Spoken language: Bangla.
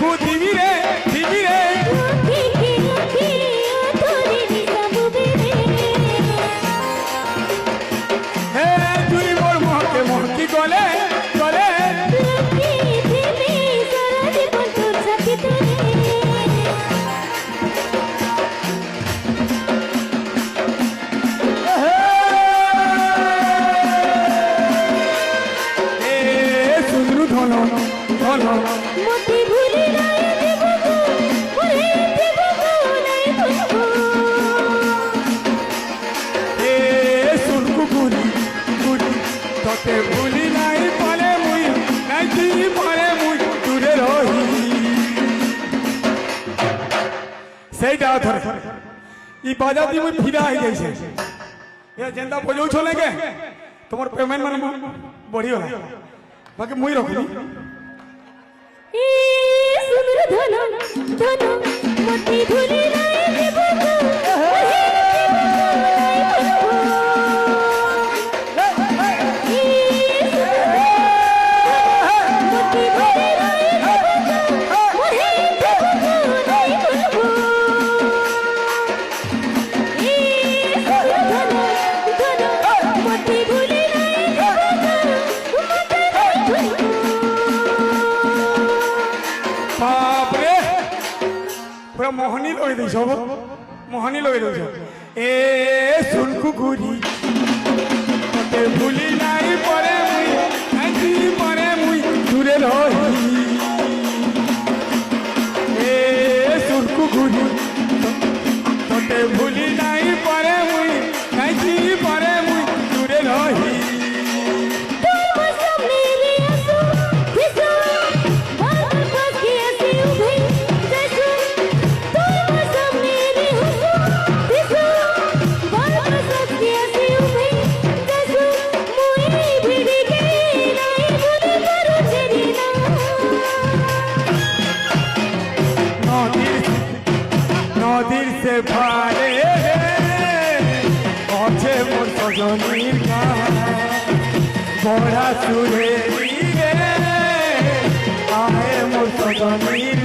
দেখু দিবি রে হে তুই মোর মহকে মহকি গলে গলে সুন্দর ধন ধন তোকে ভুলি নাই পারে মুই নাই তুই পারে মুই দূরে রহি সেইটা ধরে ই বাজার দি মুই ফিরা হই যাইছে এ যেনটা বজাউ ছলে কে তোমার পেমেন্ট মানে বড়ি হলা বাকি মুই রখলি এ সুন্দর ধন ধন মতি ভুলি নাই দেব মোহনী লই দিছ মোহনী লই দিছ এ শুনকু ঘুরি তোকে ভুলি নাই পরে মুই আজি পরে মুই দূরে রহি এ শুনকু ঘুরি তোকে ভুলি নাই পরে মুই আজি পরে মুই দূরে রহি নদীর সে ভারে আছে মোর সজনীর গান বড়া সুরে আহে মোর সজনীর